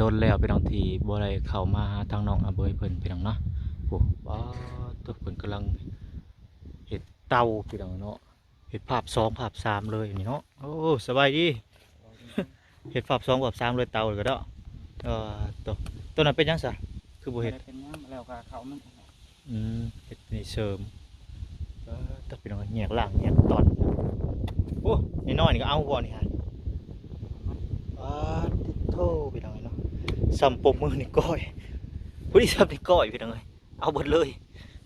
โดนแล้วพี่น้องที่บ่ได้เข้ามาหาทางน้องอาเบยเพิ่นพี่น้องเนาะโอ้ว้าตัวเพิ่นกำลังเฮ็ดเตาพี่น้องเนาะเฮ็ดภาพ2ภาพ3เลยนี่เนาะโอ้สบายดีเฮ็ดภาพ2ภาพ3เลยเตาเลยก็เด้อเออตัวนั้นเป็นหยังซะคือบ่เฮ็ดเป็นยังแล้วก็เขามันเฮ็ดนี่เสริมตัวพี่น้องแยกล่างแยกตอนโอ้นี่น้อยนี่ก็เอาบ่นี่ฮะติดโทพี่น้องเนาะซ้ำปมมือนี่ก้อยผู้ที่ซ้ำนี่ก้อยพี่น้องเอ้ยเอาเบิดเลย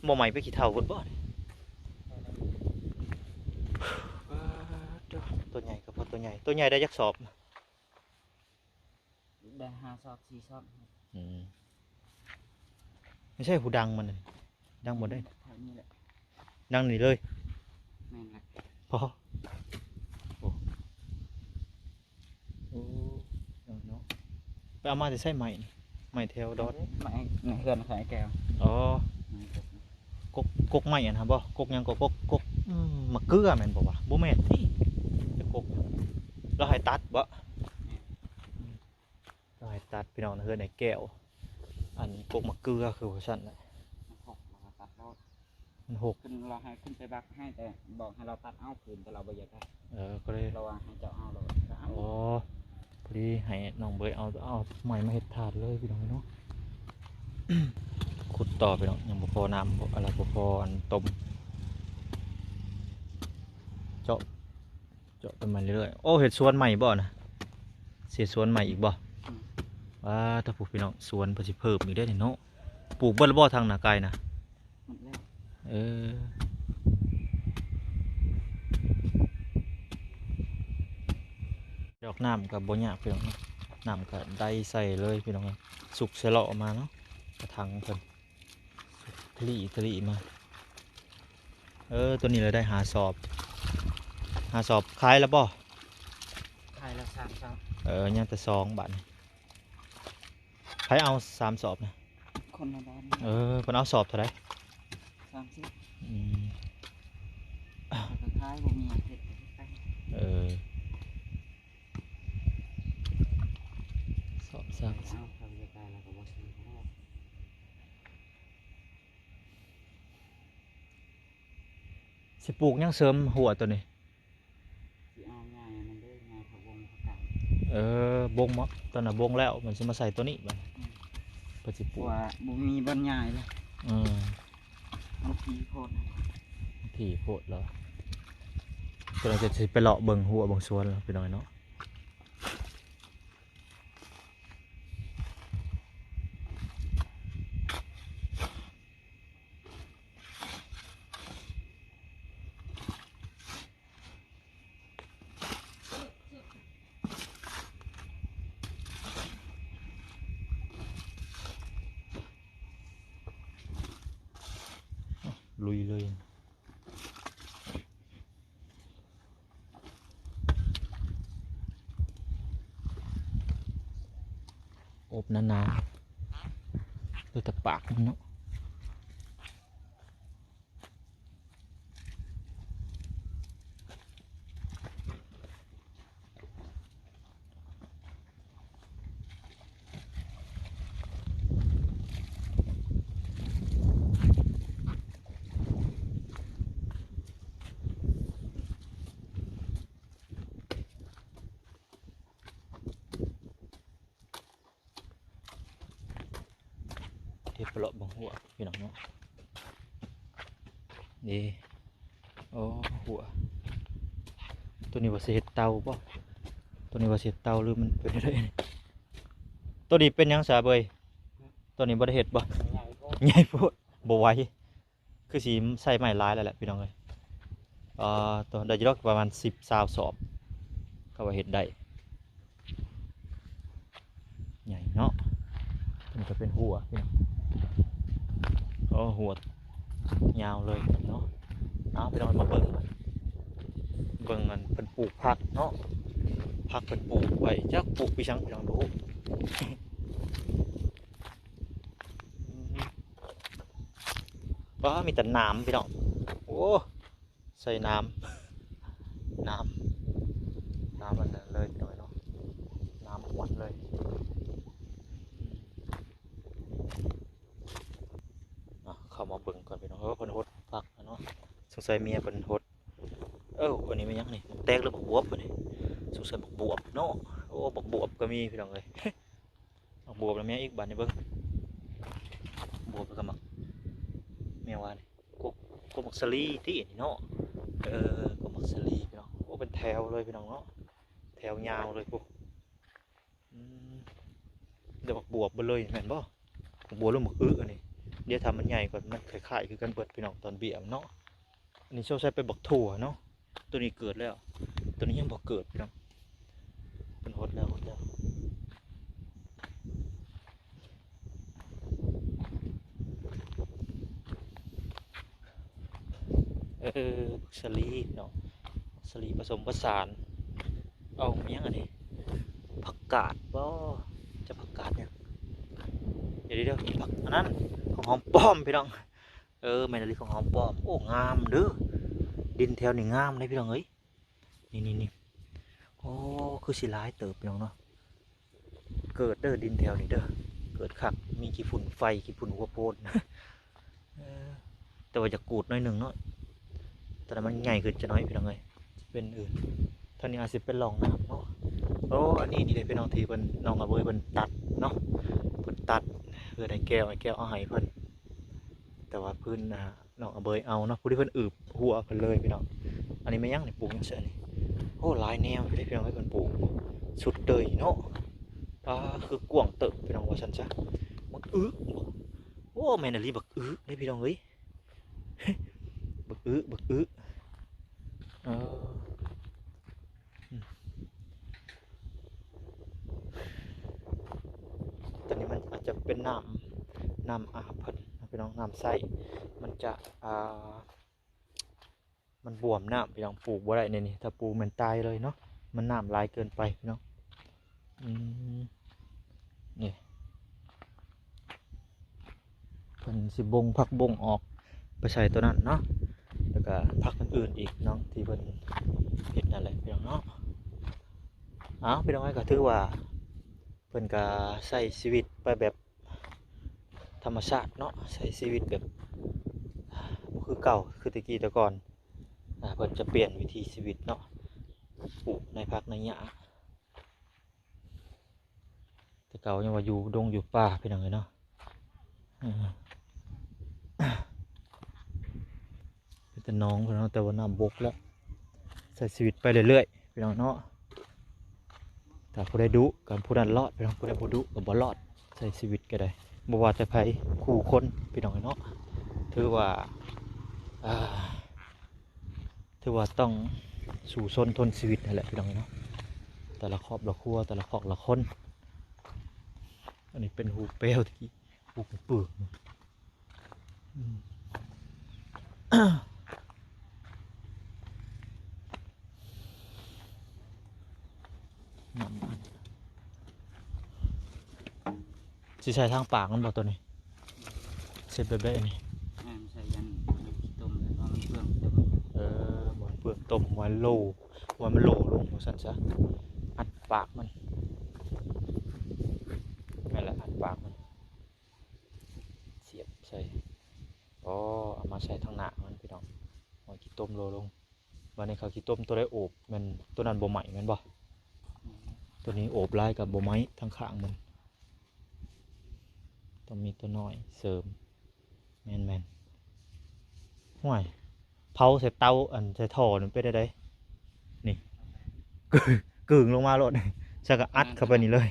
บ่ใหม่ไปขี้เท่าเบิดบ่ตัวใหญ่ก็พอตัวใหญ่ได้ยักษ์สอบได้5 ซอบ4 ซอบไม่ใช่หูดังมันเลยดังหมดได้นี่แหละดังนี่เลยแม่นแหละพอโอ้เนาะไปเอามาจะใส่ใหม่แถวดอทไม้เฮือนขายแก้วอ๋อกกใหม่นะครับบ่กกยังกกมะเกลือแม่นบ่วะบ่แม่นที่จะกกเราให้ตัดบ่เราให้ตัดพี่น้องเฮือนในแก้วอันกกมะเกลือคือว่าซั่นแหละมันหกขึ้นเราให้ขึ้นไปบักให้แต่บอกให้เราตัดเอาคืนแต่เราไม่อยากได้ก็เลยเราให้เจ้าเอาเราพอดีให้น้องเบยเอาใหม่มาเห็ดถาดเลยพี่น้องเนาะ ขุดต่อพี่น้องยังบ่พอน้ำอะไรบ่พออันต้มเจาะเป็นมาเรื่อยๆโอ้เห็ดสวนใหม่บ่นะเสียสวนใหม่อีกบ่ว้าถ้าปลูกพี่น้องสวนเพิ่นสิเพิ่มอีกได้เนาะปลูกเบิ่บ่ทางหน้าไกลนะดอกน้ำกับบ่ยากพี่น้องน้ำก็ได้ใส่เลยพี่น้องสุกเสลาะมาเนาะกระถางเพิ่นทะลีมาตัวนี้เลยได้หาสอบขายแล้วบ่ขายแล้ว3 ซอบยังแต่2 บาทใครเอา3 สอบนะคนละบ้านเพิ่นเอาสอบเท่าไหร่30ก็ขายบ่มีเฮ็ดสอบ3สิปลูกยังเสริมหัวตัวนี้บงมั้งตอนน่ะบงแล้วมันจะมาใส่ตัวนี้บ้างปฏิปูว่าบุมีบรรยายเลยมันผีโพดแล้วตัวเราจะไปเลาะเบิ่งหัวเบิ่งสวนแล้วไปหน่อยเนาะลุยเลยอบนานๆดูแต่ปากมันเนาะเทปเลาะบังหัวพี่น้องเนาะนี่โอ้หัวตัวนี้ว่าเศษเตาป่ะตัวนี้ว่าเศษเตาหรือมันเป็นอะไรตัวนี้เป็นยังสาเบยตัวนี้บริเหตุบ่ใหญ่พูดบ่ไหวคือสีใส่ไม้ลายแล้วแหละพี่น้องเลยตัวได้ยกประมาณ10 20 สอบก็ว่าเห็ดได้ใหญ่เนาะมันก็เป็นหัวพี่น้องหัวยาวเลยเนาะพี่น้องมาเบิ่งมันเป็นปลูกผักเนาะผักเป็นปลูกไว้จักปลูกปีชังพี่น้องดูว้ามีแต่น้ำพี่น้องโอ้ใส่น้ำมันเลยเนาะน้ำหวานเลย ามาเบิ่งก่อนพี่น้องเพิ่นฮดพักเนาะสงสัยเมียเพิ่นฮดอันนี้มันยังนี่แตกหรือบักบวบอันนี้สงสัยบักบวบเนาะโอ้บักบวบก็มีพี่น้องเอ้ย บักบวบแล้วแม่อีกบัดนี้เบิ่งบวบแล้วก็มักแม่ว่านี่กมักสลีที่นี่เนาะกมักสลีพี่น้องโอ้เป็นแถวเลยพี่น้องเนาะแถวยาวเลยพวกเดี๋ยวบักบวบไปเลยแม่นบ่บักบวบหรือบักอันนี้เดี๋ยวทำมันใหญ่ก่อนมันคล้ายๆคือกันเบิดพี่น้องตอนเบี้ยเนาะอันนี้โชว์ใช้ไปบักถั่วเนาะตัวนี้เกิดแล้วตัวนี้ยังบ่เกิดพี่น้องเป็นฮดแล้วสลีเนาะสลีผสมผสานเอาเมียงอันนี้ผักกาดบ่จะผักกาดเนี่ยเดี๋ยวผักอันนั้นของหอมป้อมพี่น้องแมนลีของหอมป้อมโอ้งามเด้อดินแถวนี่งามเลยพี่น้องเอ้ยนี่โอ้คือสิร้ายเติบพี่น้องเนาะเกิดเด้อดินแถวนี่เด้อเกิดคักมีขี้ฝุ่นไฟขี้ฝุ่นหัวโพนแต่ว่าจะกูดน้อยหนึ่งเนาะแต่มันใหญ่ขึ้นจะน้อยพี่น้องเอ้ยเป็นอื่นเท่านี้อาจจะเป็นรองน้ำเนาะโอ้อันนี้นี่เลยเป็นน้องทีเป็นน้องอาเบยเป็นตัดเนาะเป็นตัดเพื่อได้แก้วเอาให้เพิ่นแต่ว่าพื้นน้องอาเบยเอาเนาะผู้ที่เพิ่นอึบหัวเพิ่นเลยพี่น้องอันนี้ไม่ยั่งนี่ปลูกยังเสือนี่โอ้หลายแนวพี่น้องให้เพิ่นปลูกสุดเลยเนาะคือกวางเติบพี่น้องว่าฉันจ้ะบักโอ้แม่นลีบักได้พี่น้องเอ้ยบักตอนนี้มันอาจจะเป็นน้ำอาบเพิ่นพี่น้องน้ำใสมันจะมันบวมน้ำพี่น้องปลูกบ่ได้นี่ถ้าปลูกมันตายเลยเนาะมันน้ำลายเกินไปพี่น้องนี่เพิ่นสิบงพักบงออกไปใส่ตัวนั้นเนาะแล้วก็พักอื่นๆอีกน้องที่เพิ่นเห็ดนั่นแหละพี่น้องเนาะพี่น้องก็ถือว่าเพิ่นก็ใช้ชีวิตไปแบบธรรมชาติเนาะใช้ชีวิตแบบคือเก่าคือตะกี้แต่ก่อนเพิ่นจะเปลี่ยนวิธีชีวิตเนาะปลูกในพักในหญ้าแต่เก่ายังว่าอยู่ดงอยู่ป่าพี่น้องเนาะเป็นน้องพี่น้องแต่ว่าน้ำบกแล้วใช้ชีวิตไปเรื่อยๆพี่น้องเนาะถ้าผู้ใดดุกับผู้นั้นรอดพี่น้องผู้ใดบ่ดุกับบ่รอดใช้ชีวิตก็ได้บ่ว่าแต่ไผคู่คนพี่น้องเนาะถือว่าต้องสู่ชนทนชีวิตนั่นแหละพี่น้องเนาะแต่ละครอบละครัวแต่ละครอบละคนอันนี้เป็นหูเปลวที่หูเปลือกสิใช้ทางปากมันบ่ตัวนี้เสร็จแบบนี้ใส่ยันต้มแล้วมันเปลืองมันเปลือกต้มวันโลวันมันโลลงสั่นซะอัดปากมันนั่นแหละอัดปากมันเสียบใส่เอามาใส่ทางหน้ามันพี่น้องหอยขี้ต้มโลลงวันนี้เขาขี้ต้มตัวได้โอบมันตัวนั้นบ่ใหม่แม่นบ่ตัวนี้โอบลายกับบ่ไม้ทั้งข้างมันต้องมีตัวน้อยเสริมแมนห่วยเผาใส่เตาใส่ท่อมันเป็นได้นี่กึ่งลงมาโลดจะก็อัดเข้าไปนี่เลย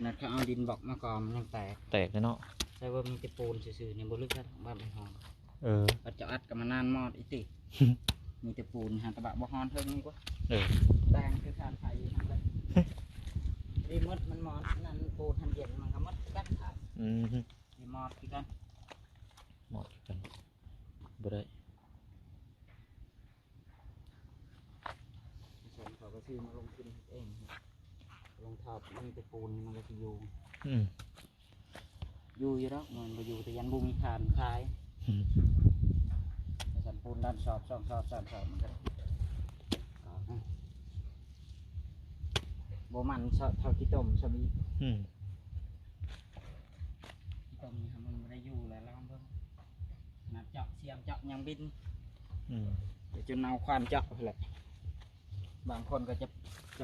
นัดเขาเอาดินบอกมาก่อนมันยังแตกเลยเนาะใช่ว่ามีแต่ปูนซื่อๆในบริษัทบ้านเป็นห้องเราจะอัดกับมานานมอดอีติมีแต่ปูนหาตะบะบ่ฮอนเท่านี้กว่าแดงคือการขายอยู่ทางใดรีมดมันมอดนั่นปูนทันเย็นมันก็มดกันขายรีมอดคือกันบ่ได้เขาก็ซื้อมาลงทุนเองลงทับมีแต่ปูนมันก็จะอยู่แล้วมันไปอยู่แต่ยันบุมีทานขายสันปูนด้านสอบมันก็โบมันเท่าที่ต้มสมีต้มนี่มันไม่ได้อยู่แล้วเบิ่ง มเจาะยังบิน อืม เดี๋ยวจนเอาควานเจาะไปเลยบางคนก็จ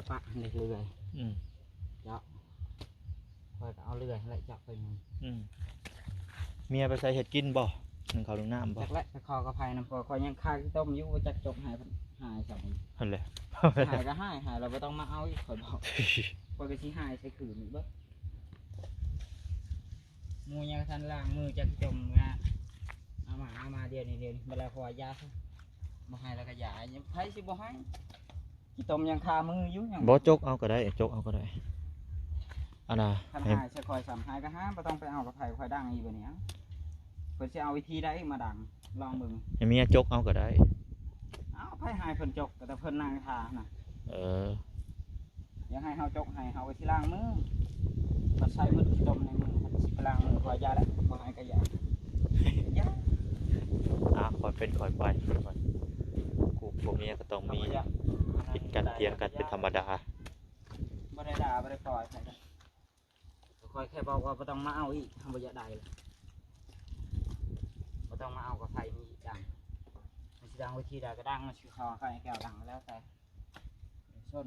ะปะในเรื่อย อืม เจาะคอยก็เอาเรื่อยแล้วเจาะไปมัน อืมเมียไปใส่เห็ดกินบ่หนึ่งเขาวหนึ่งน้ำบ่ จากแรกไปคอกระไพน้ำพอคอยยังคายต้มอยู่ว่าจักจกหายสอง นั่นแหละ หายก็หายเราไม่ต้องมาเอาอีกคอยบอกคอยก็ชี้หายใส่ขืนอีกเบ้อมูยังทันล่างมือจักจมงะเอามาเดียวนี่เวลาคอยยาซะบ่ให้แล้วก็ยายังไผสิบ่ให้ขี้ต้มยังคามืออยู่ยัง บ่จกเอาก็ได้จกเอาก็ได้อันน่ะ คัน ให้ หายจะคอยสำหายก็หาบ่ต้องไปเอากับไผคอยดังอีกบ่เนี้ยเพิ่นสิเอาวิธีใดมาดังลองมึง ให้เมียจกเอาก็ได้ เอาไผหายเพิ่นจกแต่เพิ่นนั่งทาน่ะ เออ อยากให้เฮาจกให้เฮาไปที่ล้างมือมันใส่มือขี้ต้มในมือมันสิไปล้างมือคอยยาแล้วบ่ให้ก็ยายา คอยเป็นคอยไปกูพวกเมียก็ต้องมีผิดกันเถียงกันเป็นธรรมดา บ่ได้ด่าบ่ได้ปล่อยใครกันคอยแค่บอกว่าบ่ต้องมาเอาอีกทำบ่อยากได้เลยบ่ต้องมาเอากับไผมีอีกดังมันสิดังวิธีใดก็ดังมันสิคอใครแก้วดังแล้วแต่ส้น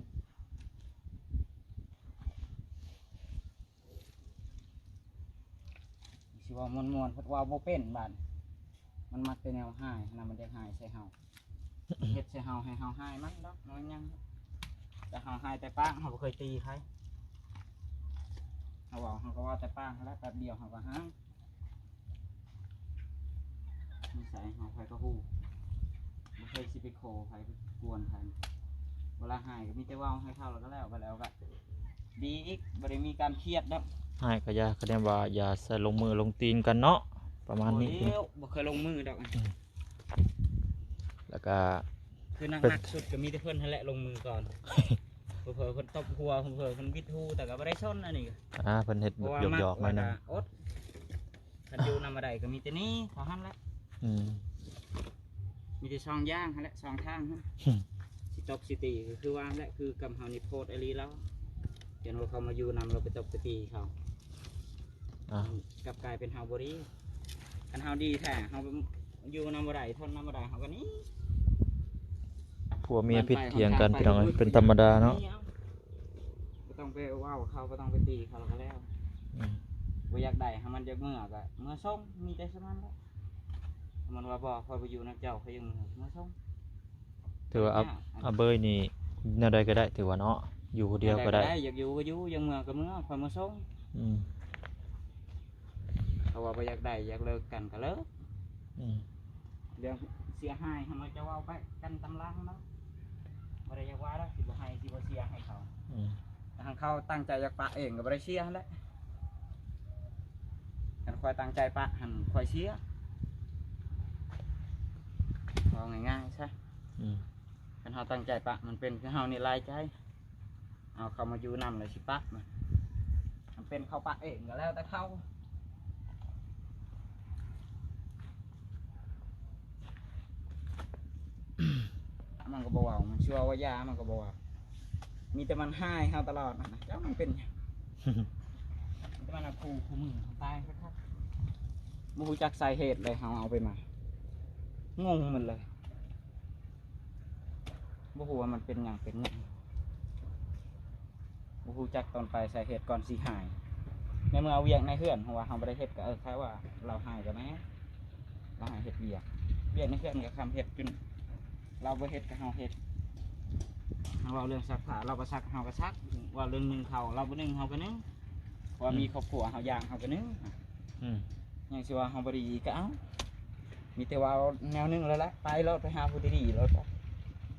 สิว่ามวนๆเพิ่นว่าบ่เป็นบาดมันมักเป็นแนวหายนะมันจะหายใส่เฮาเฮ็ดใส่เฮาให้เฮาหายมันดอกน้อยยังแต่เฮาหายแต่ป้างเฮาบ่เคยตีใครเฮาว่าเฮาก็ว่าแต่ป้างแล้วแป๊บเดียวเฮาก็หายนิสัยเฮาใครก็ฮู้บ่เคยสิไปโคใครไปกวนใครเวลาหายก็มีแต่เว้าให้เข้าแล้วก็แล้วไปแล้วก็ดีอีกบ่ได้มีการเครียดดอก ให้ก็อย่าคะแนนว่าอย่าใส่ลงมือลงตีนกันเนาะประมาณนี้ โอ้ยบ่เคยลงมือดอก แล้วก็ คือนักสุดก็มีแต่เพิ่นนั่นแหละลงมือก่อน เผลอๆเพิ่นตบหัวเผลอๆเพิ่นบิดหูแต่ก็บ่ได้ชนอันนี้ เพิ่นเฮ็ด เพราะว่า หยอกๆหน่อยหนึง อดคันอยู่นำมาได้ก็มีแต่นี้ขอหั่นแหละ อืม มีแต่ช่องย่างหั่นแหละช่องทางหั่น อืม สิตบสิตีก็คือว่าแหละคือกำเฮานี่โพดอลีแล้วเห็นว่าเขามาอยู่นำเราไปตบไปตีเขา อ่ะ กลับกลายเป็นเฮาบ่ดีคันเฮาดีแท้เฮาอยู่นำบ่ได้ทนนำบ่ได้เฮาก็หนี้ ผัวเมียผิดเถียงกันพี่น้องเอ้ยเป็นธรรมดาเนาะ บ่ต้องไปเว้าเขาบ่ต้องไปตีเขาแล้วก็แล้ว อืม บ่อยากได้ให้มันจะเมื่อก็เมื่อส่งมีแต่สมันแล้วมันว่าบ่คอยไปอยู่นำเจ้าเขายังเมื่อส่ง ถือว่าเอาเบยนี่แนวใดก็ได้ถือว่าเนาะอยู่คนเดียวก็ได้ อยากอยู่ก็อยู่ยังเมื่อก็เมื่อคอยมาส่ง อืม เขาว่าบ่อยากได้อยากเลิกกันก็เลิก อืม เรื่องเสียหายทำไมจะเว้าไปกันตำลังเนาะบ่ได้อยากว่าแล้วสิบ่ให้สิบ่เสียให้เขา อืม แต่ทางเขาตั้งใจอยากปะเองก็บ่ได้เสียหั่นแหละคันคอยตั้งใจปะหันคอยเสียเอาง่ายๆซะ อืม คันเฮาตั้งใจปะมันเป็นคือเฮานี่ลายใจเอาเขามาอยู่นำเลยสิปะมันเป็นเขาปะเองก็แล้วแต่เขามันก็บอกว่ามันชัวร์ว่ายามันก็บอกว่ามีแต่มันให้เฮาตลอดนะเจ้ามันเป็นหยังมีแต่มันเอาคู่มือตายครับบ่รู้จักสาเหตุเลยเฮาเอาไปมางงมันเลยบ่ฮู้ว่ามันเป็นหยังเป็นหยังบ่ฮู้จักตอนไปสาเหตุก่อนสิหายในเมื่อเอาเวียกในเฮือนเพราะว่าเฮาบ่ได้เฮ็ดก็แค่ว่าเราหายก็แม่เราหายเฮ็ดเวียกในเฮือนก็คำเฮ็ดจนเราบ่เฮ็ดก็เฮาเฮ็ดเฮาเว้าเรื่องซักผ้าเราก็ซักเฮาก็ซักว่าเรื่องนึ่งข้าวเราบ่นึ่งเฮาก็นึ่งว่ามีครอบครัวเฮาย่างเฮาก็นึ่ง อืม ยังสิว่าเฮาบ่ดีก็เอามีแต่ว่าเอาแนวนึงแล้วละไปรถไปหาผู้ดีๆรถ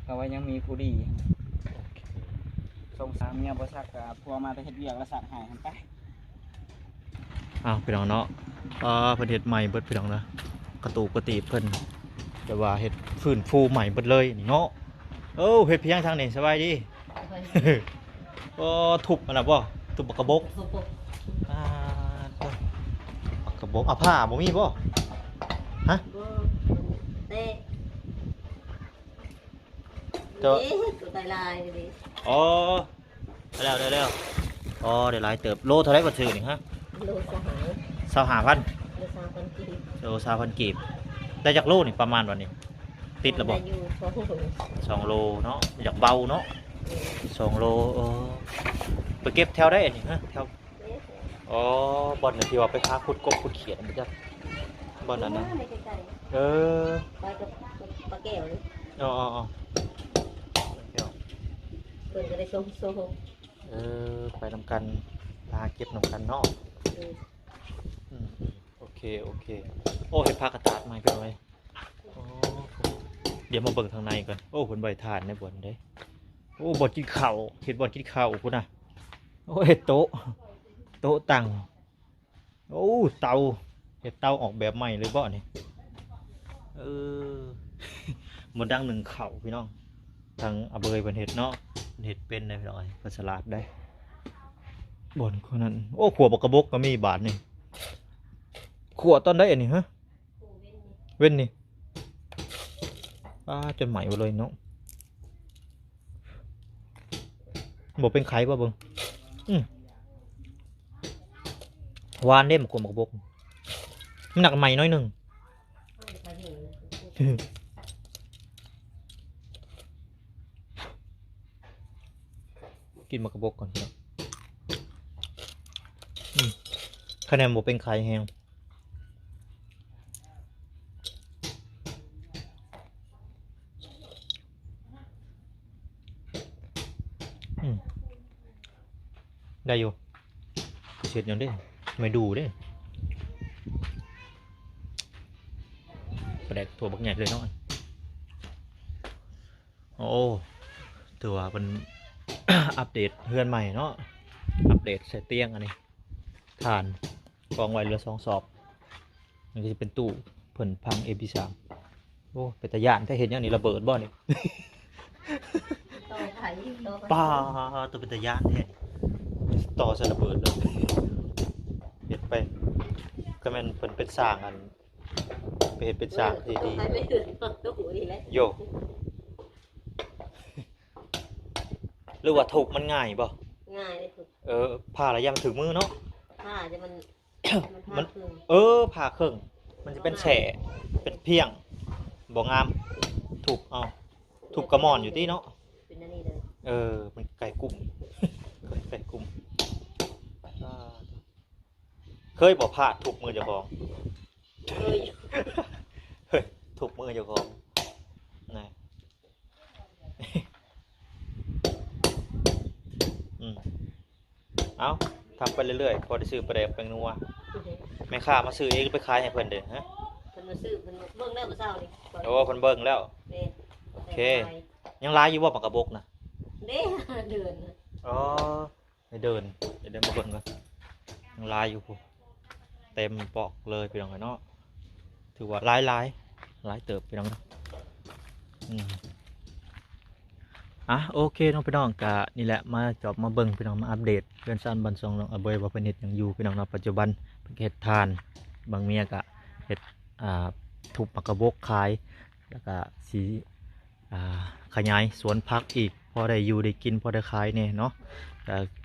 เพราะว่ายังมีผู้ดี โอเค สงสารเมียบ่ซักก็พัวมาแต่เฮ็ดเวียกแล้วซักให้หั่นไป อ้าวพี่น้องเนาะเพิ่นเฮ็ดใหม่เบิดพี่น้องนะกระตูกกระตีบเพิ่นแต่ว่าเฮ็ดฟื้นฟูใหม่เบิดเลยนี่เนาะเอ้าเฮ็ดเพียงทางนี้สบายดี ทุบอันน่ะบ่ทุบบักกระบกอ่าตัวบักกระบกผ้าบ่มีบ่ฮะ เต้ เจ้า ตัวตายลายดิ อ๋อได้แล้วอ๋อได้หลายเติบโลเท่าไหร่บ่ซื้อนี่ฮะ โลสหาย 25,000 โลสามพันกีบ โล20,000กีบ แต่จากโลนี่ประมาณวันนี้ติดระบบ ได้อยู่2 โล 2 โลเนาะอยากเบาเนาะ2 โลไปเก็บแถวได้อันนี้ฮะแถวอ๋อบอลที่ว่าไปค้าขุดกบขุดเขียดมันจะบอลนั้นนะ ไม่ไกล เออ ๆไปกับปลาแก้วนี่ อ๋อ เพิ่นก็ได้ส่ง ไปนำกันพาเก็บนำกันเนาะ เออ โอเคโอ้เห็ดผ้ากระตาดใหม่ไปเลยอ๋อเดี๋ยวมาเบิ่งทางในก่อนโอ้ผลใบทานในบ่อนเด้โอ้บ่อนกินข้าวเห็ดบ่อนกินข้าวคุณน่ะโอ้เห็ดโต๊ะตั้งโอ้เตาเห็ดเตาออกแบบใหม่เลยบ่นี่มันดังหนึ่งเข่าพี่น้องทางอเบยเป็นเห็ดเนาะเห็ดเป็นเลยพี่น้องเป็นสลัดได้บ่อนคนนั้นโอ้ขวบกระบกก็มีบาทนี่ขวดตอนได้อันนี้ฮะเว้นนี่จนใหม่ไปเลยเนาะบอกเป็นไข่ป่ะเบิ้งวานเด้มขวดกระบกมันหนักใหม่น้อยหนึ่งกินมากระบกก่อนพี่น้องคะแนนบอกเป็นไข่แห้งได้อยู่เสร็จยังได้ไม่ดูได้ประเด็กถั่วบักใหญ่เลยเนาะโอ้ถือว่าเป็น อัปเดตเพื่อนใหม่เนาะอัปเดตใส่เตียงอันนี้ฐานกองไว้เหลือ2 สอบมันก็จะเป็นตู้เพิ่นพัง MP3 โอ้เป็นตะยานถ้าเห็นอย่างนี้ระเบิดบ่นี่ ต่อไข่ต่อ ป้าตัวเป็นตะยานแท้ต่อใส่ระเบิดเลยเห็ดไปก็แม่นเพิ่นเป็นสร้างอันเป็นสร้างที่ดี ไข่ไม่ถึงตัวหูนี่แหละ โยหรือว่าถูกมันง่ายบ่ ง่ายเลยถูก ผ่าระยะมันถึงมือเนาะ ผ้าจะมัน มัน ผ้าครึ่ง ผ่าครึ่งมันจะเป็นแฉะเป็นเพียงบ่งามถูกกระหม่อนอยู่ที่เนาะ เป็นอันนี้เลย มันไก่กุ้ม ไก่กุ้มเคยบอกผ่าถูกมือเจ้าของ เอ้ย เฮ้ยถูกมือเจ้าของนะ เอาทำไปเรื่อยๆพอได้ซื้อไปได้แปลงนัวแม่ค้ามาซื้อเองไปขายให้เพิ่นเด้อฮะ เพิ่นมาซื้อเพิ่นเบิ่งแล้วมื้อเช้านี่ โอ้เพิ่นเบิ่งแล้ว เด้ โอเค ยังร้ายอยู่บ่ปากกระบกนะ เด้เดิน อ๋อให้เดินเดี๋ยวเดินมาเบิ่งก่อนยังร้ายอยู่พุ่นเต็มปอกเลยพี่น้องเนาะถือว่าร้ายเติบพี่น้องเนาะโอเคน้องพี่น้องกะนี่แหละมาจอบมาเบิ่งพี่น้องมาอัปเดตเพื่อนซ่านบันซองน้องอเบยว่าเป็นเฮ็ดหยังอยู่พี่น้องเนาะปัจจุบันเป็นเฮ็ดทานบางเมียกะเฮ็ดทุบปากกระบกขายแล้วก็สีขยายสวนพักอีกพอได้อยู่ได้กินพอได้ขายเนี่ยเนาะ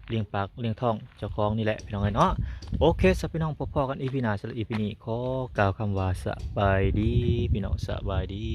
เลี้ยงปากเลี้ยงท้องเจ้าของนี่แหละพี่น้องเนาะโอเคสำหรับพี่น้องพอๆกันอีพีหน้าสำหรับอีพีนี้ขอกล่าวคำว่าสบายดีพี่น้องสบายดี